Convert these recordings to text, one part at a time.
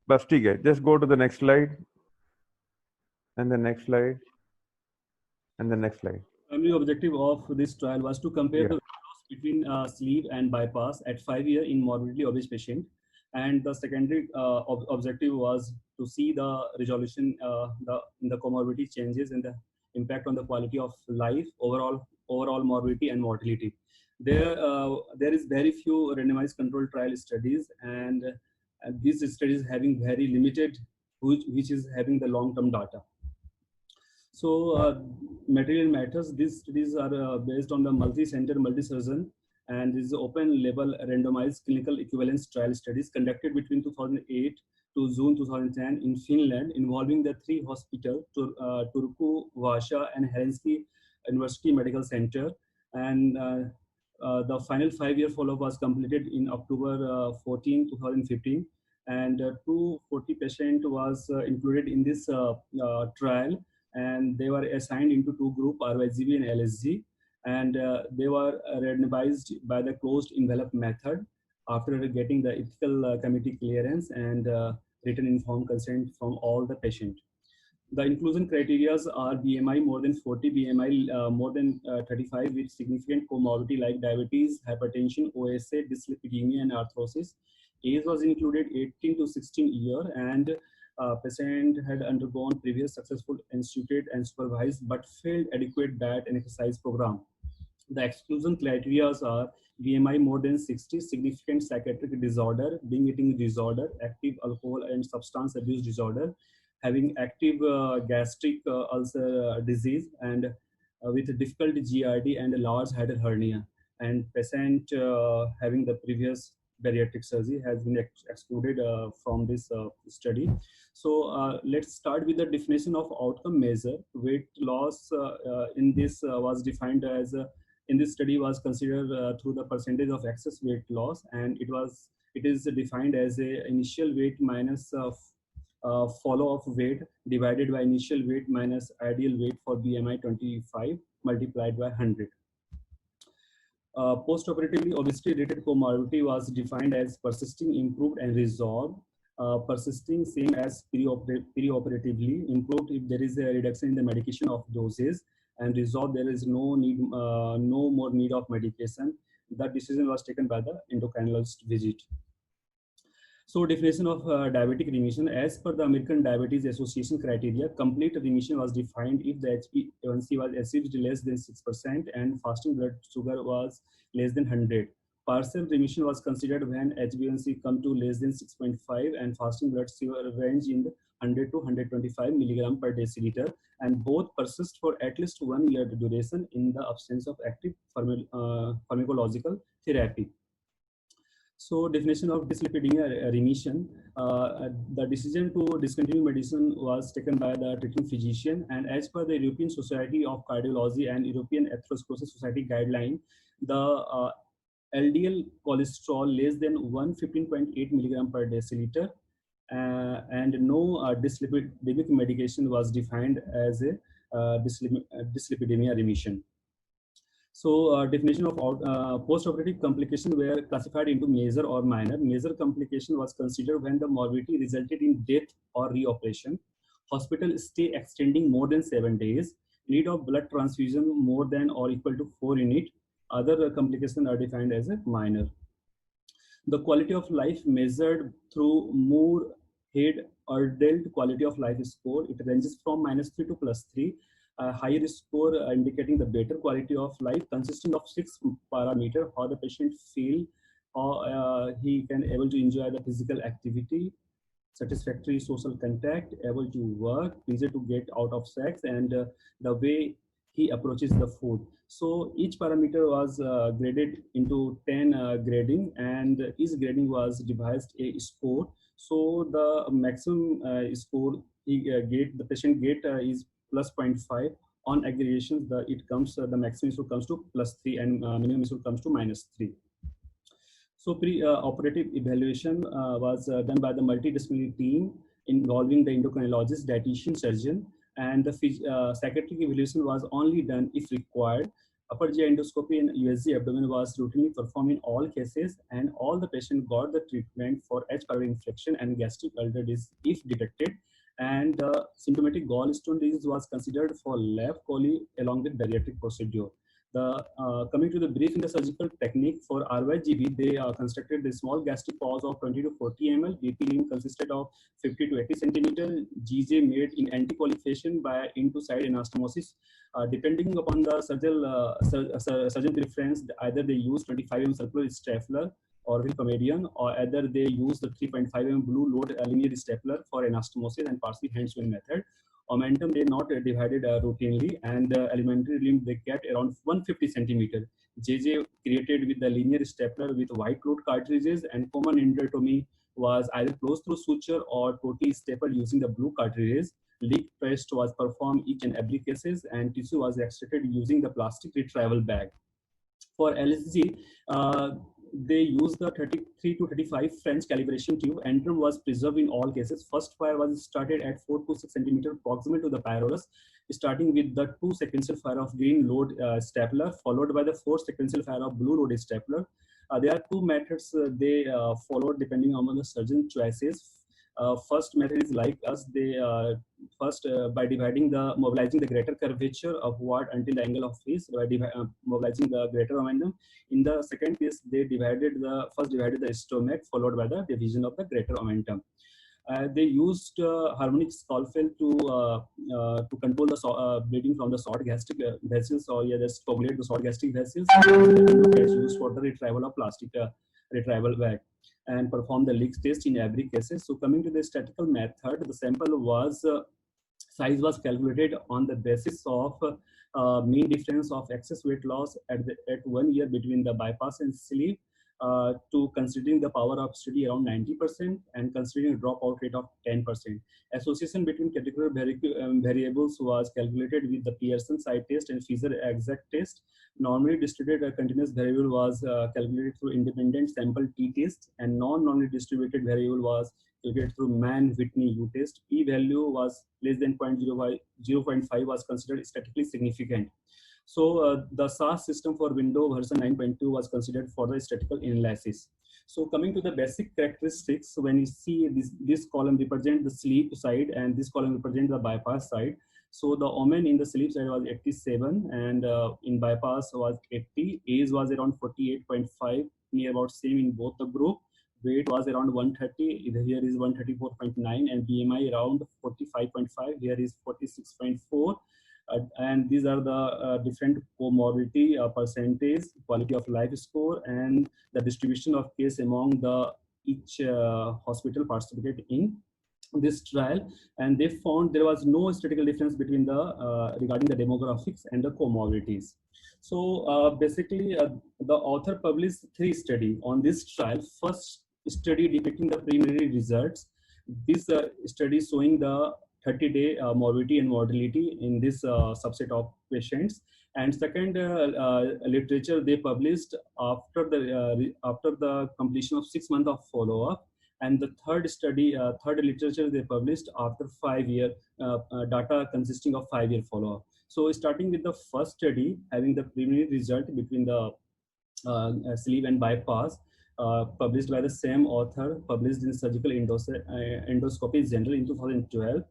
बस ठीक है, just go to the next slide and the next slide and the next slide. Primary objective of this trial was to compare the weight loss between sleeve and bypass at 5 years in morbidly obese patient, and the secondary objective was to see the resolution in the comorbidity changes and the impact on the quality of life, overall morbidity and mortality. There is very few randomized controlled trial studies, and these studies having very limited, which is having the long-term data. So material matters. These studies are based on the multi-center, multi-surgeon, and this is open-label randomized clinical equivalence trial studies conducted between 2008 to June 2010 in Finland, involving the 3 hospitals, Turku, Vaasa, and Helsinki University Medical Center. And the final 5-year follow-up was completed in October 14, 2015. And 240 patients was included in this trial, and they were assigned into 2 groups, RYGB and LSG, and they were randomized by the closed envelope method after getting the ethical committee clearance and written informed consent from all the patients. The inclusion criteria are BMI more than 40, BMI more than 35 with significant comorbidity like diabetes, hypertension, OSA, dyslipidemia, and arthrosis. Age was included 18 to 16 years, and patient had undergone previous successful instituted and supervised but failed adequate diet and exercise program. The exclusion criteria are BMI more than 60, significant psychiatric disorder, binge eating disorder, active alcohol and substance abuse disorder, having active gastric ulcer disease, and with difficult GID and a large headed hernia, and patient having the previous bariatric surgery has been excluded from this study. So let's start with the definition of outcome measure. Weight loss in this was defined as in this study was considered through the percentage of excess weight loss, and it is defined as a initial weight minus follow-up weight divided by initial weight minus ideal weight for BMI 25 multiplied by 100. Post-operatively, obesity-related comorbidity was defined as persisting, improved, and resolved. Persisting, same as preoperatively, improved if there is a reduction in the medication of doses, and resolved, there is no more need of medication. That decision was taken by the endocrinologist visit. So definition of diabetic remission. As per the American Diabetes Association criteria, complete remission was defined if the HbA1c was achieved less than 6% and fasting blood sugar was less than 100. Partial remission was considered when HbA1c come to less than 6.5 and fasting blood sugar range in the 100 to 125 milligram per deciliter, and both persist for at least 1 year duration in the absence of active pharmacological therapy. So definition of dyslipidemia remission. The decision to discontinue medicine was taken by the treating physician, and as per the European Society of Cardiology and European Atherosclerosis Society guideline, the LDL cholesterol less than 115.8 milligram per deciliter, and no dyslipidemic medication was defined as a dyslipidemia remission. So definition of post-operative complication were classified into major or minor. Major complication was considered when the morbidity resulted in death or reoperation, hospital stay extending more than 7 days, need of blood transfusion more than or equal to 4 units. Other complications are defined as a minor. The quality of life measured through Moore-Head adult quality of life score. It ranges from -3 to +3. Higher score indicating the better quality of life, consisting of 6 parameters: how the patient feel, how he can able to enjoy the physical activity, satisfactory social contact, able to work, easy to get out of sex, and the way he approaches the food. So each parameter was graded into 10 grading, and each grading was devised a score. So the maximum score the patient get is +0.5. On aggregations, the maximum score comes to +3, and minimum score comes to -3. So pre-operative evaluation was done by the multidisciplinary team involving the endocrinologist, dietitian, surgeon, and the psychiatric evaluation was only done if required. Upper GI endoscopy and USG abdomen was routinely performed in all cases, and all the patients got the treatment for H. pylori infection and gastric ulcer disease if detected. And symptomatic gallstone disease was considered for left coli along with bariatric procedure. Coming to the brief in the surgical technique for RYGB, they constructed the small gastric pause of 20 to 40 ml. BP limb consisted of 50 to 80 centimeter. GJ made in antiqualification by into-side anastomosis. Depending upon the surgeon preference, either they use 25 mm circular stapler or Pomeridian, or either they use the 3.5 mm blue load linear stapler for anastomosis and partially hand-swing method. Omentum they not divided routinely, and the alimentary limb they kept around 150 centimeter. JJ created with the linear stapler with white load cartridges, and common endotomy was either closed through suture or totally stapled using the blue cartridges. Leak test was performed each and every cases, and tissue was extracted using the plastic retrieval bag. For LSG, they used the 33 to 35 French calibration tube. Antrum was preserved in all cases. First fire was started at 4 to 6 centimeter proximal to the pyrolus, starting with the 2 sequential fire of green load stapler, followed by the 4 sequential fire of blue load stapler. There are two methods they followed depending on the surgeon choices. First method is like us. They first by mobilizing the greater curvature upward until the angle of face by mobilizing the greater omentum. In the second case, they first divided the stomach, followed by the division of the greater omentum. They used harmonic scalpel to control the bleeding from the short gastric vessels, or just coagulate the short gastric vessels. Is used for the retrieval of plastic retrieval bag, and perform the leak test in every cases. So coming to the statistical method, the sample was size was calculated on the basis of mean difference of excess weight loss at 1 year between the bypass and sleeve, to considering the power of study around 90% and considering a dropout rate of 10%. Association between category variables was calculated with the Pearson side test and Fisher exact test. Normally distributed continuous variable was calculated through independent sample t test, and non-normally distributed variable was calculated through Mann-Whitney U test. P-value was less than 0.5 was considered statistically significant. So the SAS system for Windows version 9.2 was considered for the statistical analysis. So coming to the basic characteristics, when you see this column represent the sleep side and this column represent the bypass side. So the omen in the sleep side was 87, and in bypass was 80. Age was around 48.5, near about same in both the group. Weight was around 130. Here is 134.9, and BMI around 45.5. Here is 46.4. And these are the different comorbidity percentage, quality of life score, and the distribution of case among the each hospital participated in this trial. And they found there was no statistical difference between the regarding the demographics and the comorbidities. So basically, the author published 3 studies on this trial. First study depicting the preliminary results. This study showing the 30-day morbidity and mortality in this subset of patients. And second literature they published after the completion of 6 months of follow-up. And the third study, third literature they published after 5-year data consisting of 5-year follow-up. So starting with the first study, having the preliminary result between the sleeve and bypass, published by the same author, published in Surgical Endoscopy Journal in 2012.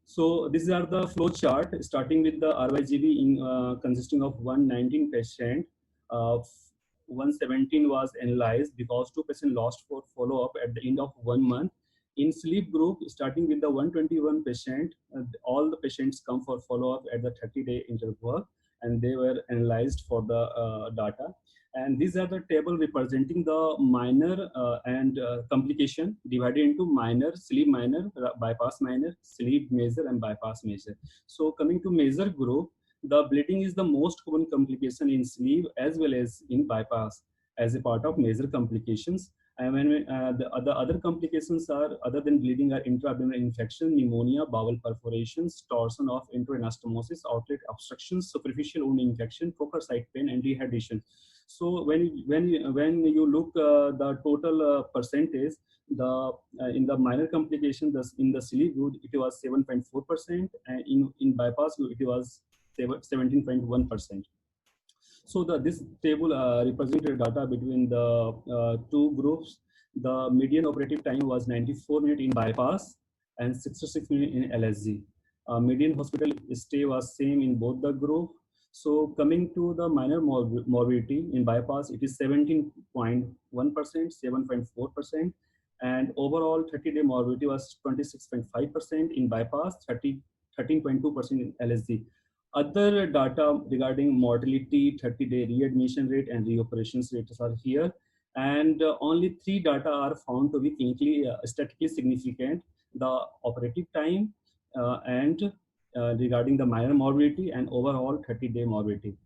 So these are the flow chart, starting with the RYGB in consisting of 119 patient. 117 was analyzed because 2 patients lost for follow-up at the end of 1 month. In sleep group, starting with the 121 patient, all the patients come for follow-up at the 30-day interval, and they were analyzed for the data. And these are the table representing the minor and complication divided into minor, sleeve minor, bypass minor, sleeve major, and bypass major. So coming to major group, the bleeding is the most common complication in sleeve as well as in bypass as a part of major complications. And when the other complications are, other than bleeding, are intra-abdominal infection, pneumonia, bowel perforations, torsion of enteroanastomosis, outlet obstructions, superficial wound infection, Fokker site pain, and dehydration. So when you look the total percentage, in the minor complication, in the sleeve group it was 7.4%, and in bypass group it was 17.1%. So this table represented data between the two groups. The median operative time was 94 minutes in bypass and 66 minutes in LSG. Median hospital stay was same in both the group. So coming to the minor morbidity in bypass, it is 17.1%, 7.4%, and overall 30-day morbidity was 26.5% in bypass, 13.2% in LSG. Other data regarding mortality, 30-day readmission rate, and reoperations rates are here. And only 3 data are found to be clinically statistically significant: the operative time and regarding the minor morbidity and overall 30-day morbidity.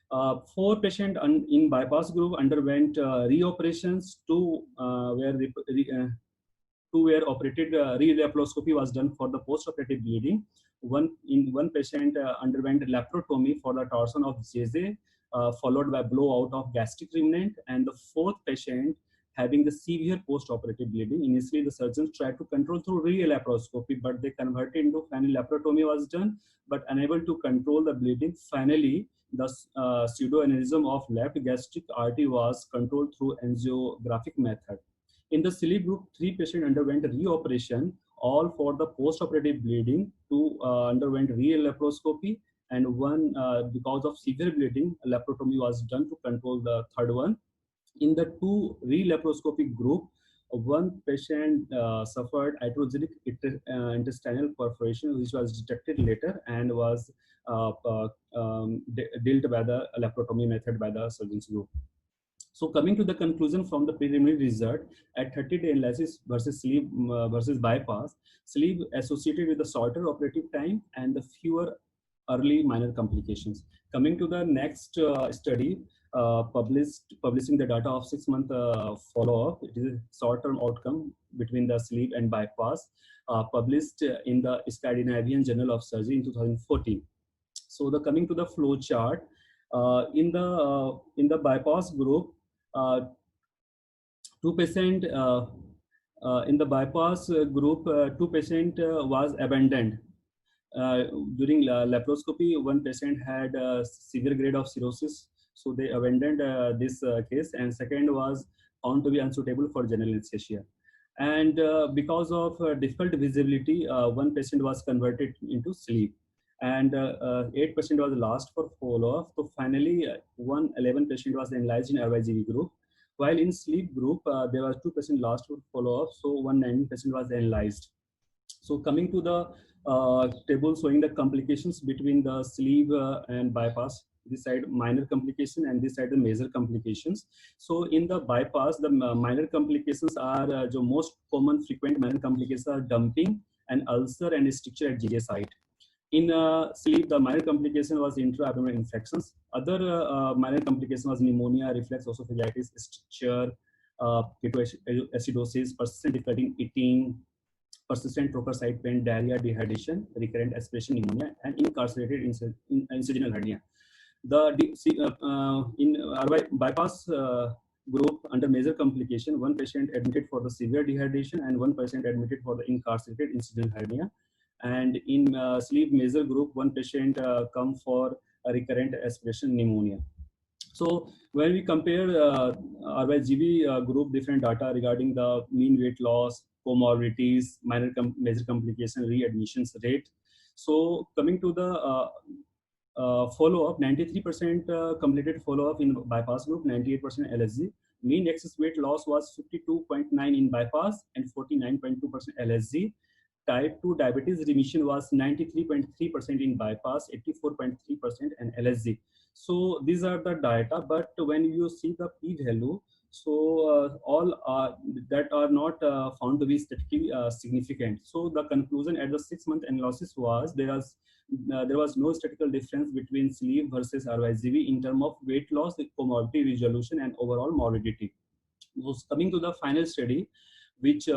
4 patients in bypass group underwent reoperations. Two were operated, re-laparoscopy was done for the post-operative bleeding. One patient underwent laparotomy for the torsion of JJ, followed by blowout of gastric remnant, and the 4th patient having the severe post-operative bleeding. Initially, the surgeons tried to control through re-laparoscopy, but they converted into final laparotomy was done, but unable to control the bleeding. Finally, the pseudoaneurysm of left gastric artery was controlled through angiographic method. In the sleep group, 3 patients underwent reoperation, all for the post-operative bleeding. 2 underwent re-laparoscopy, and 1 because of severe bleeding, laparotomy was done to control the 3rd one. In the 2 re-laparoscopic group, 1 patient suffered iatrogenic intestinal perforation, which was detected later and was dealt by the laparotomy method by the surgeons group. So coming to the conclusion from the preliminary result, at 30-day analysis versus sleep versus bypass, sleep associated with the shorter operative time and the fewer early minor complications. Coming to the next study, publishing the data of 6-month follow-up. It is a short-term outcome between the sleep and bypass, published in the Scandinavian Journal of Surgery in 2014. So the coming to the flow chart, in the bypass group, 2% in the bypass group, 2 patient was abandoned. During laparoscopy, 1 patient had a severe grade of cirrhosis, so they abandoned this case, and second was found to be unsuitable for general anesthesia. And because of difficult visibility, 1 patient was converted into sleep, and 8% was lost for follow-up. So finally, 11 patient was analyzed in RYGV group, while in sleep group, there was 2 patient lost for follow-up, so 119% was analyzed. So coming to the table showing the complications between the sleeve and bypass, this side minor complication and this side the major complications. So in the bypass, the minor complications are the most common frequent minor complications are dumping and ulcer and stricture at GJ site. In sleep, the minor complication was intra-abdominal infections. Other minor complication was pneumonia, reflex esophagitis, stricture, ketoacidosis, persistent difficulty in eating, persistent trocar site pain, diarrhea, dehydration, recurrent aspiration pneumonia, and incarcerated incisional hernia. In bypass group, under major complication, 1 patient admitted for the severe dehydration and 1 patient admitted for the incarcerated incisional hernia. And in sleep major group, 1 patient come for a recurrent aspiration pneumonia. So when we compare RYGV group different data regarding the mean weight loss, comorbidities, major complication, readmissions rate. So coming to the follow-up, 93% completed follow-up in bypass group, 98% LSG. Mean excess weight loss was 52.9 in bypass and 49.2% LSG. Type 2 diabetes remission was 93.3% in bypass, 84.3% and LSG. So these are the data, but when you see the p-value, so all that are not found to be statistically significant. So the conclusion at the 6-month analysis was there was no statistical difference between sleep versus RYGV in terms of weight loss, comorbidity resolution, and overall morbidity. So coming to the final study, which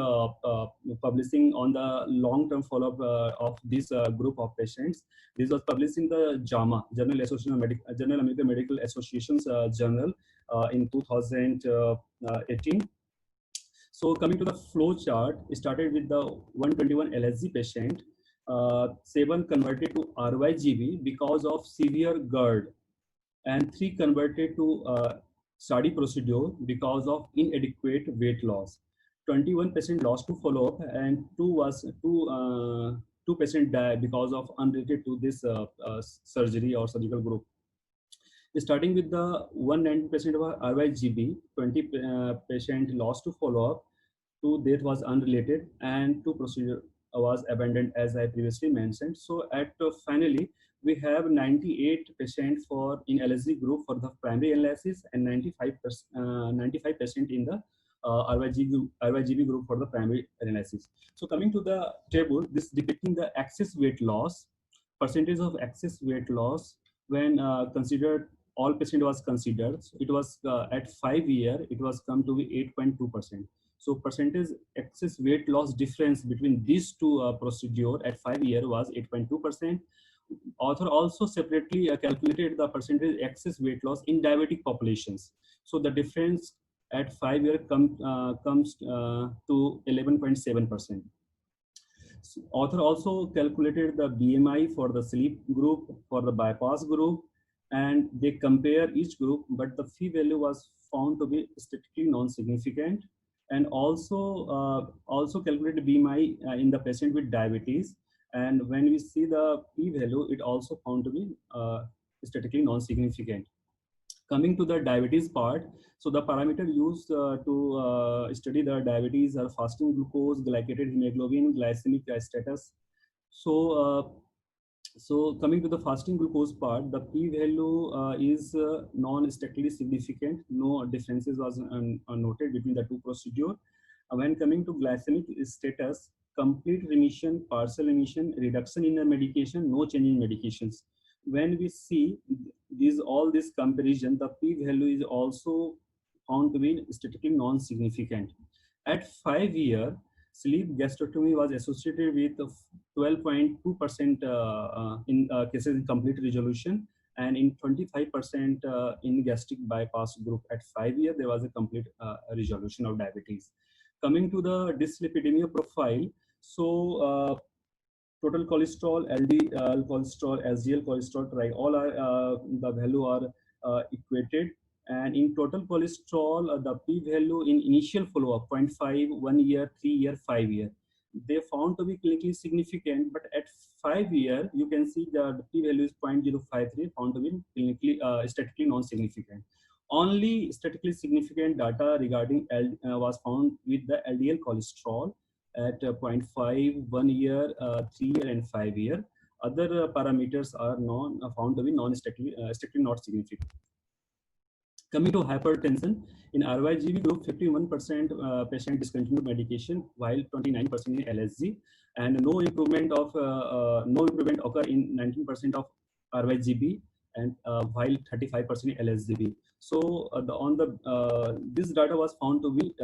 publishing on the long-term follow-up of this group of patients. This was published in the JAMA, Journal American Medical Association's journal in 2018. So coming to the flow chart, it started with the 121 LSG patient, 7 converted to RYGV because of severe GERD. and 3 converted to study procedure because of inadequate weight loss. 21% lost to follow-up, and 2% died because of unrelated to this surgery or surgical group. Starting with the 190% of RYGB, 20% lost to follow-up, 2 death was unrelated, and 2 procedure was abandoned, as I previously mentioned. So at finally, we have 98% for in LSG group for the primary analysis, and 95% in the RYGB group for the primary analysis. So coming to the table, this depicting the excess weight loss, percentage of excess weight loss when considered, all patient was considered. It was at 5 year, it was come to be 8.2%. So percentage excess weight loss difference between these two procedure at 5 year was 8.2%. Author also separately calculated the percentage excess weight loss in diabetic populations. So the difference at 5 year comes to 11.7%. Author also calculated the BMI for the sleep group, for the bypass group, and they compare each group, but the Phi value was found to be statistically non-significant. And also calculated BMI in the patient with diabetes. And when we see the P value, it also found to be statistically non-significant. Coming to the diabetes part, so the parameter used to study the diabetes are fasting glucose, glycated hemoglobin, glycemic status. So coming to the fasting glucose part, the P value is non-statistically significant. No differences was noted between the two procedures. When coming to glycemic status, complete remission, partial remission, reduction in the medication, no change in medications. When we see all this comparison, the P value is also found to be statistically non-significant. At 5 years, sleep gastrectomy was associated with 12.2% in cases in complete resolution, and in 25% in gastric bypass group. At 5 years, there was a complete resolution of diabetes. Coming to the dyslipidemia profile, so total cholesterol, LDL cholesterol, SDL cholesterol, all are the value are equated. And in total cholesterol, the P value in initial follow-up, 0.5, 1 year, 3 year, 5 year, they found to be clinically significant. But at 5 year, you can see the P value is 0.053, found to be clinically statistically non-significant. Only statistically significant data regarding was found with the LDL cholesterol at 0.5, 1 year, 3 year, and 5 year. Other parameters are found to be statistically not significant. Coming to hypertension, in RYGB group, 51% patient discontinued medication, while 29% in LSG, and no improvement occur in 19% of RYGB, and while 35% in LSGB. So this data was found to be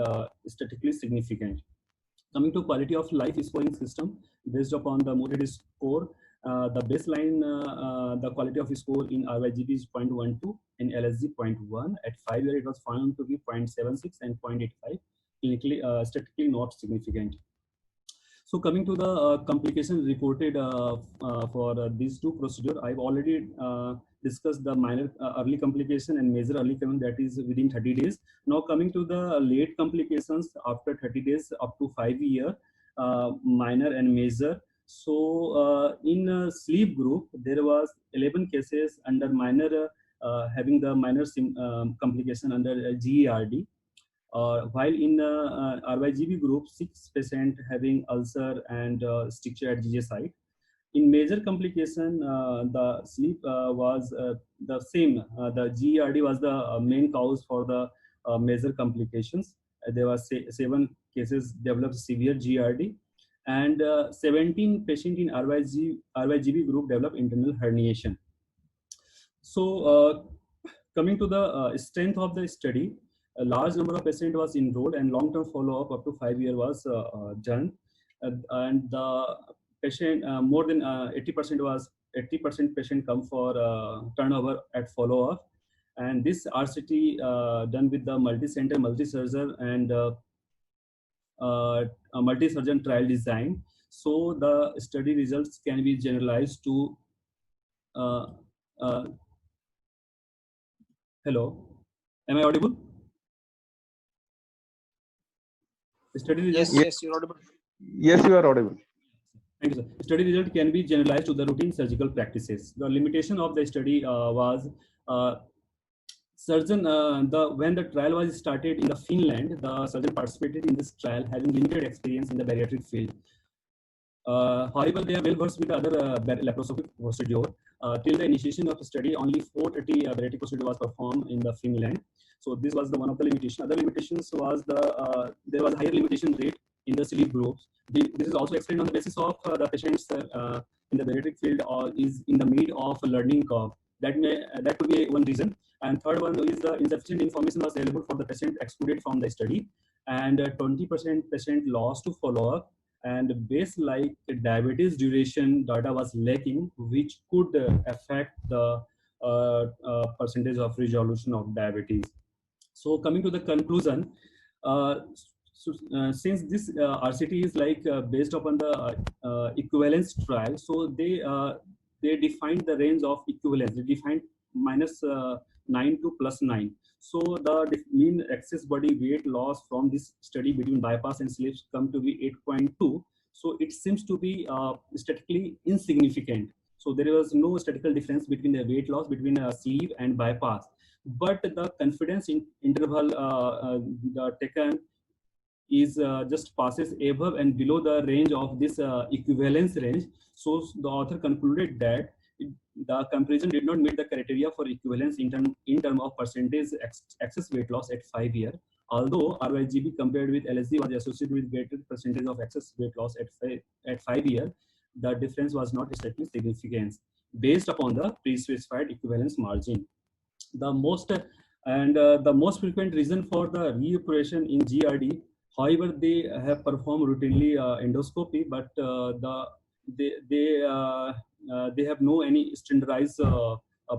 statistically significant. Coming to quality of life scoring system, based upon the Mood score, the baseline, the quality of score in RYGB is 0.12, in LSG 0.1. At 5 years, it was found to be 0.76 and 0.85, clinically statistically not significant. So coming to the complications reported for these two procedures, I've already discussed the minor early complication and major early complication, that is within 30 days. Now coming to the late complications after 30 days up to 5 years, minor and major. So in sleep group, there was 11 cases under minor, having the minor complication under GERD. While in RYGB group, 6% having ulcer and stricture at GJ site. In major complication, the sleep was the same. The GERD was the main cause for the major complications. There were 7 cases developed severe GERD, and 17 patients in RYGB group developed internal herniation. So coming to the strength of the study, a large number of patients was enrolled, and long-term follow-up up to 5 years was done. And the patient, more than 80% patient come for turnover at follow-up. And this RCT done with the multi-center, multi-surgeon, and a multi-surgeon trial design. So the study results can be generalized to Hello, am I audible? Study result. Yes, yes, you're audible. Yes, you are audible. Thank you, sir. Study result can be generalized to the routine surgical practices. The limitation of the study was uh, surgeon. When the trial was started in the Finland, the surgeon participated in this trial having limited experience in the bariatric field. However, they are well versed with other laparoscopic procedure. Till the initiation of the study, only 430 bariatric procedure was performed in the Finland. So this was the one of the limitation. Other limitations was there was higher limitation rate in the sleep groups. This is also explained on the basis of the patients in the bariatric field or is in the mid of a learning curve. That could be one reason. And third one is the insufficient information was available for the patient excluded from the study, and 20% patient lost to follow up, and base like diabetes duration data was lacking, which could affect the percentage of resolution of diabetes. So coming to the conclusion, uh, since this RCT is like based upon the equivalence trial, so they defined the range of equivalence. They defined minus 9 to plus 9. So the mean excess body weight loss from this study between bypass and sleeves come to be 8.2. So it seems to be statistically insignificant. So there was no statistical difference between the weight loss between sleeve and bypass, but the confidence interval taken is just passes above and below the range of this equivalence range. So the author concluded that the comparison did not meet the criteria for equivalence in term of percentage excess weight loss at 5 years. Although RYGB compared with LSD was associated with greater percentage of excess weight loss at 5 years, the difference was not statistically significant based upon the pre-specified equivalence margin. The most frequent reason for the reoperation in GRD, however, they have performed routinely endoscopy, but they have no any standardized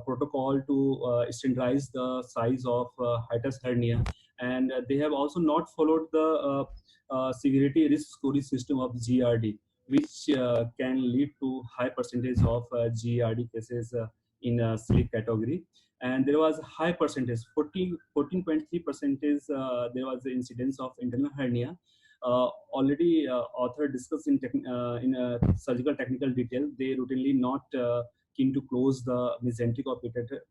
protocol to standardize the size of hiatus hernia, and they have also not followed the severity risk scoring system of GRD, which can lead to high percentage of GRD cases in sleep category. And there was high percentage, 14.3 percentage, there was the incidence of internal hernia. Already author discussed in surgical technical detail. They routinely not keen to close the mesenteric or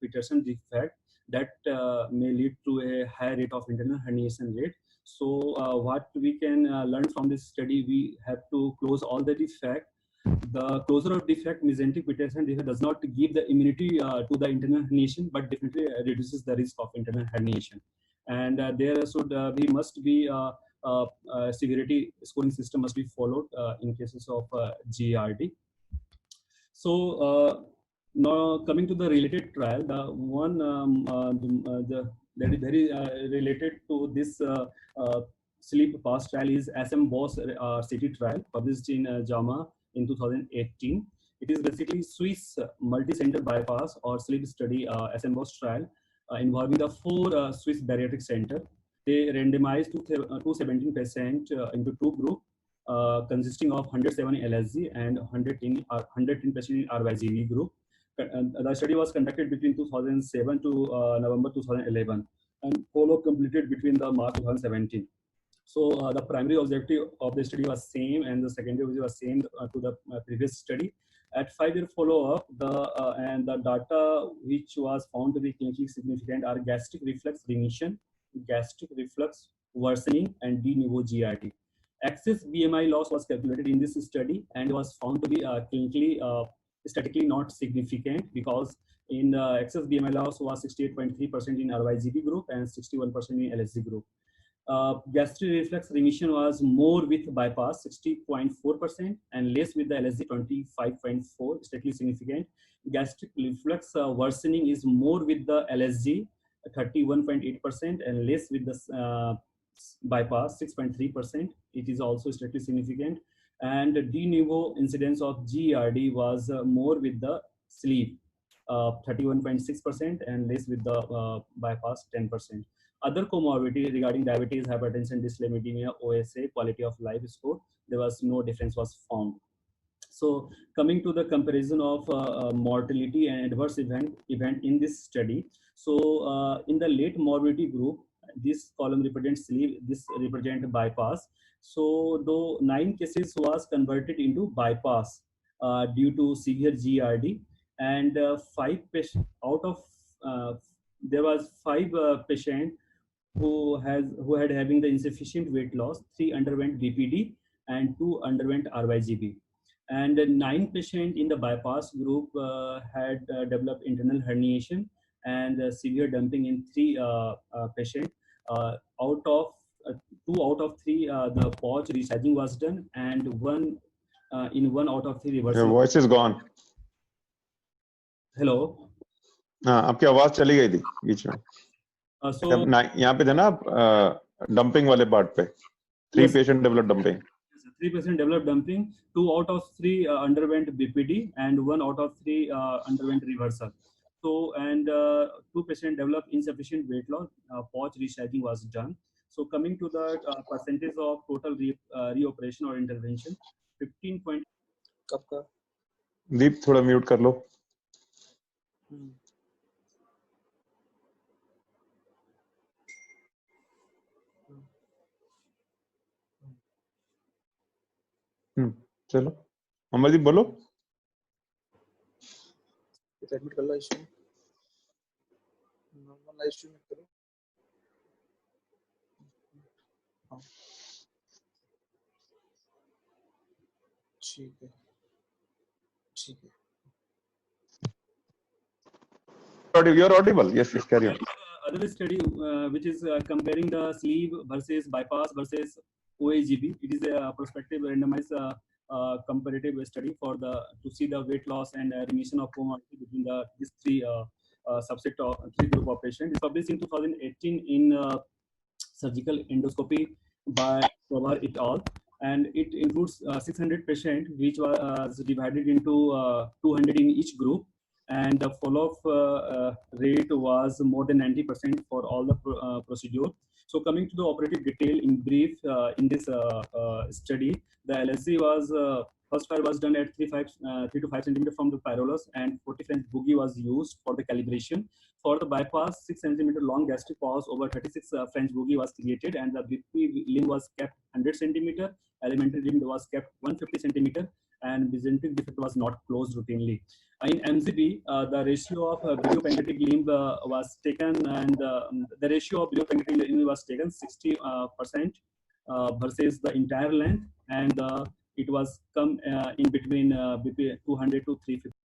Peterson defect that may lead to a high rate of internal herniation rate. So what we can learn from this study, we have to close all the defect. The closure of defect, mesenteric Peterson defect, does not give the immunity to the internal herniation, but definitely reduces the risk of internal herniation. And there should be must be severity scoring system must be followed in cases of GRD. So now coming to the related trial, the one that is very related to this sleep pass trial is SM Boss City trial, published in JAMA in 2018. It is basically Swiss multi-center bypass or sleep study SM Boss trial involving the 4 Swiss bariatric center. They randomized 217 patients into 2 groups, consisting of 107 LSG and 110 patients in RYGV group. The study was conducted between 2007 to November 2011, and follow-up completed between the March 2017. So the primary objective of the study was same, and the secondary objective was same to the previous study. At 5-year follow-up, the data which was found to be clinically significant are gastric reflux remission, gastric reflux worsening, and de novo GRD. Excess BMI loss was calculated in this study and was found to be clinically statistically not significant, because in excess BMI loss was 68.3% in RYGB group and 61% in LSG group. Gastric reflux remission was more with bypass 60.4% and less with the LSG 25.4, statistically significant. Gastric reflux worsening is more with the LSG 31.8% and less with the bypass 6.3%. It is also statistically significant. And de novo incidence of GERD was more with the sleep 31.6% and less with the bypass 10%. Other comorbidity regarding diabetes, hypertension, dyslipidemia, OSA, quality of life score, there was no difference was found. So coming to the comparison of mortality and adverse event in this study. So in the late morbidity group, this column represents sleep, this represent bypass. So though 9 cases was converted into bypass due to severe GRD, and 5 patients out of there was 5 patient who had having the insufficient weight loss. 3 underwent BPD and 2 underwent RYGB, and 9 patients in the bypass group had developed internal herniation and severe dumping in 3 patients. Out of 2 out of 3 the pouch resizing was done, and in 1 out of 3 Your reversal. voice is gone. Hello. हाँ, आपकी आवाज चली गई थी बीच में. So यहाँ पे थे ना आप डंपिंग वाले पार्ट पे. 3 patient developed dumping. 3% developed dumping. 2 out of 3 underwent BPD, and 1 out of 3 underwent reversal. So, and 2 patients developed insufficient weight loss. Pouch resizing was done. So, coming to the percentage of total reoperation or intervention, 15. दीप थोड़ा mute कर लो. चलो अमरदीप बोलो. Admit कर लो ICU में. Normal ICU में करो. हाँ ठीक है ठीक है. You're audible. Yes, yes, carry on. Other study which is comparing the sleeve versus bypass versus OAGB. It is a prospective randomized comparative study for to see the weight loss and remission of comorbidity between these 3 subset of 3 group of patients. It's published in 2018 in Surgical Endoscopy by Pawar et al. And it includes 600 patients, which was divided into 200 in each group. And the follow-up rate was more than 90% for all the procedure. So coming to the operative detail in brief, in this study, the LSC was first file was done at 3 to 5 centimeter from the pyrolus, and 40 French boogie was used for the calibration. For the bypass, 6 centimeter long gastric pause over 36 French boogie was created, and the BP limb was kept 100 centimeter, alimentary limb was kept 150 centimeter, and mesenteric defect was not closed routinely. In MZB, the ratio of biliopancreatic limb was taken, and the ratio of biliopancreatic limb was taken 60% versus the entire length, and it was come in between BP 200 to 350.